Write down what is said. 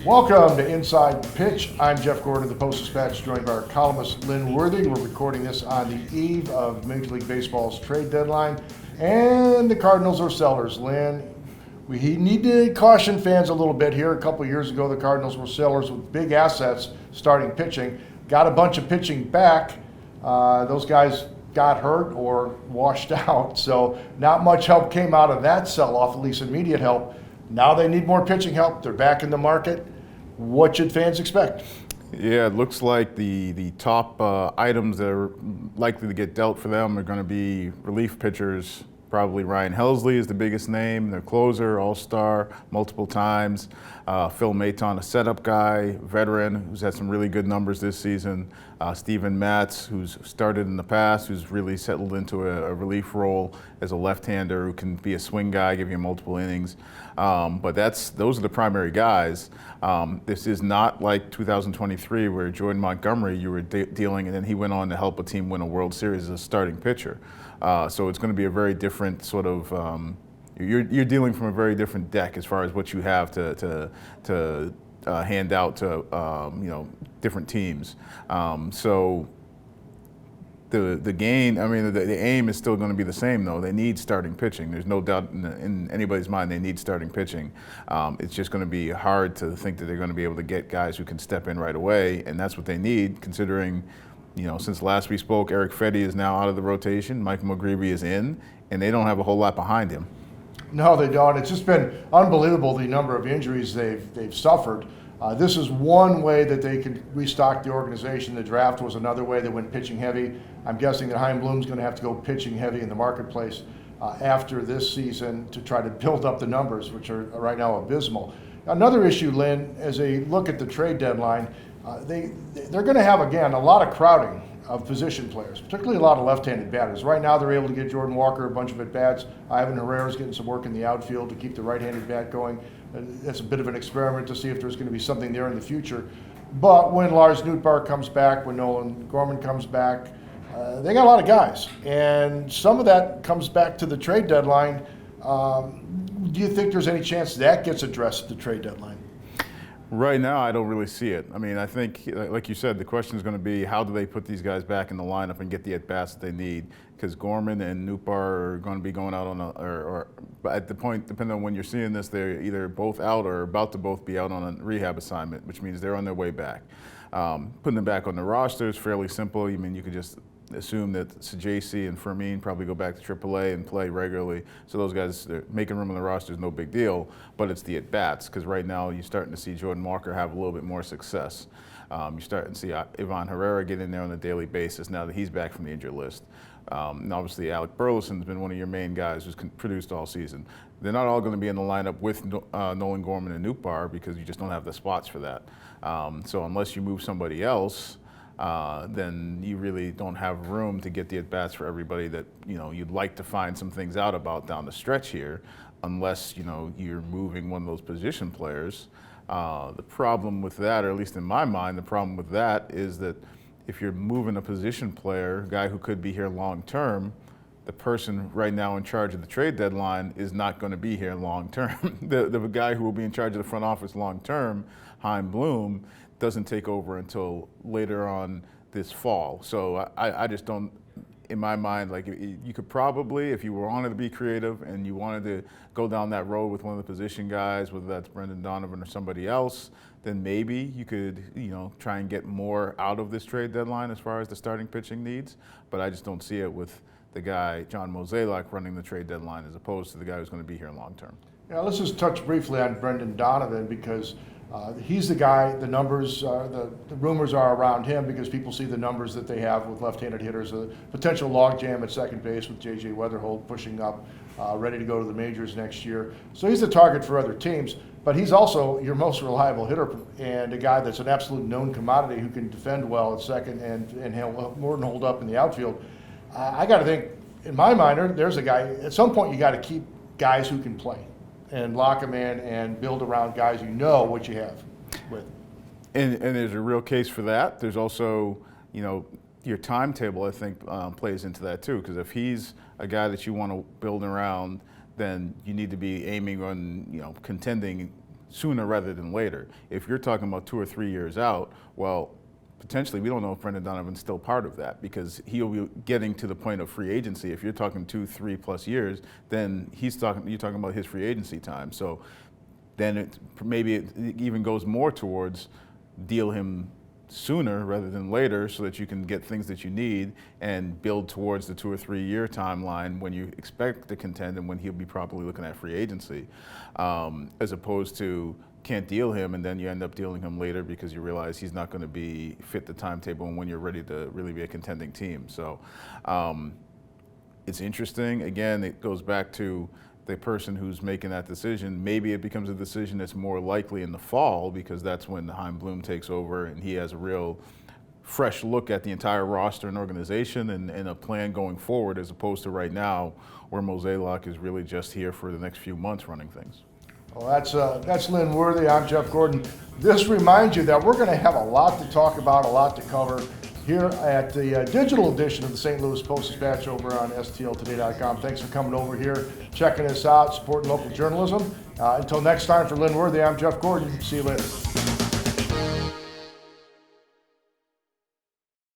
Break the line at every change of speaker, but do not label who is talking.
Welcome to Inside Pitch. I'm Jeff Gordon of the Post-Dispatch, joined by our columnist Lynn Worthy. We're recording this on the eve of Major League Baseball's trade deadline, and the Cardinals are sellers. Lynn, we need to caution fans a little bit here. A couple of years ago, the Cardinals were sellers with big assets starting pitching. Got a bunch of pitching back. Those guys got hurt or washed out, so not much help came out of that sell-off, at least immediate help. Now they need more pitching help. They're back in the market. What should fans expect?
Yeah, it looks like the top items that are likely to get dealt for them are going to be relief pitchers. Probably Ryan Helsley is the biggest name, their closer, all-star, multiple times. Phil Maton, a setup guy, veteran, who's had some really good numbers this season. Steven Matz, who's started in the past, who's really settled into a relief role as a left-hander who can be a swing guy, give you multiple innings. But those are the primary guys. This is not like 2023 where Jordan Montgomery you were dealing, and then he went on to help a team win a World Series as a starting pitcher. So it's going to be a very different sort of. You're dealing from a very different deck as far as what you have to hand out to different teams. So the gain, I mean, the aim is still going to be the same though. They need starting pitching. There's no doubt in anybody's mind they need starting pitching. It's just going to be hard to think that they're going to be able to get guys who can step in right away, and that's what they need considering. Since last we spoke, Eric Fedde is now out of the rotation. Michael McGreevy is in, and they don't have a whole lot behind him.
No, they don't. It's just been unbelievable the number of injuries they've suffered. This is one way that they could restock the organization. The draft was another way. They went pitching heavy. I'm guessing that Chaim Bloom's going to have to go pitching heavy in the marketplace after this season to try to build up the numbers, which are right now abysmal. Another issue, Lynn, as they look at the trade deadline, they're going to have, again, a lot of crowding of position players, particularly a lot of left-handed batters. Right now they're able to get Jordan Walker a bunch of at-bats. Ivan Herrera's getting some work in the outfield to keep the right-handed bat going. That's a bit of an experiment to see if there's going to be something there in the future. But when Lars Nootbaar comes back, when Nolan Gorman comes back, they got a lot of guys. And some of that comes back to the trade deadline. Do you think there's any chance that gets addressed at the trade deadline?
Right now, I don't really see it. I mean, I think, like you said, the question is going to be how do they put these guys back in the lineup and get the at-bats that they need? Because Gorman and Nootbaar are going to be going out on or at the point, depending on when you're seeing this, they're either both out or about to both be out on a rehab assignment, which means they're on their way back. Putting them back on the roster is fairly simple. I mean, you could just assume that Sajaci and Fermin probably go back to AAA and play regularly. So those guys, making room on the roster is no big deal, but it's the at-bats, because right now you're starting to see Jordan Walker have a little bit more success. You're starting to see Ivan Herrera get in there on a daily basis now that he's back from the injured list. And obviously Alec Burleson's been one of your main guys who's produced all season. They're not all going to be in the lineup with Nolan Gorman and Nootbaar because you just don't have the spots for that. So unless you move somebody else, then you really don't have room to get the at-bats for everybody that you'd like to find some things out about down the stretch here, unless you're moving one of those position players. The problem with that, or at least in my mind, the problem with that is that if you're moving a position player, a guy who could be here long term, the person right now in charge of the trade deadline is not going to be here long term. The guy who will be in charge of the front office long term, Chaim Bloom, doesn't take over until later on this fall. So I just don't, in my mind, like you could probably, if you wanted to be creative and you wanted to go down that road with one of the position guys, whether that's Brendan Donovan or somebody else, then maybe you could, try and get more out of this trade deadline as far as the starting pitching needs. But I just don't see it with the guy, John Mozeliak, running the trade deadline as opposed to the guy who's going to be here long term.
Yeah, let's just touch briefly on Brendan Donovan because he's the guy, the numbers, the rumors are around him because people see the numbers that they have with left-handed hitters, a potential logjam at second base with J.J. Weatherholt pushing up, ready to go to the majors next year. So he's the target for other teams, but he's also your most reliable hitter and a guy that's an absolute known commodity who can defend well at second and he'll more than hold up in the outfield. I got to think, in my mind, there's a guy, at some point you got to keep guys who can play and lock them in and build around guys you know what you have with.
And there's a real case for that. There's also, your timetable, I think, plays into that too. Because if he's a guy that you want to build around, then you need to be aiming on, contending sooner rather than later. If you're talking about 2 or 3 years out, well, potentially we don't know if Brendan Donovan's still part of that, because he'll be getting to the point of free agency. If you're talking 2, 3+ years, then you're talking about his free agency time. So then maybe it even goes more towards deal him sooner rather than later, so that you can get things that you need and build towards the 2 or 3 year timeline when you expect to contend and when he'll be properly looking at free agency, as opposed to can't deal him and then you end up dealing him later because you realize he's not going to be fit the timetable and when you're ready to really be a contending team. So it's interesting. Again, it goes back to the person who's making that decision. Maybe it becomes a decision that's more likely in the fall, because that's when Chaim Bloom takes over and he has a real fresh look at the entire roster and organization and a plan going forward, as opposed to right now where Mozeliak is really just here for the next few months running things.
Well, that's Lynn Worthy. I'm Jeff Gordon. This reminds you that we're going to have a lot to talk about, a lot to cover here at the digital edition of the St. Louis Post-Dispatch over on stltoday.com. Thanks for coming over here, checking us out, supporting local journalism. Until next time, for Lynn Worthy, I'm Jeff Gordon. See you later.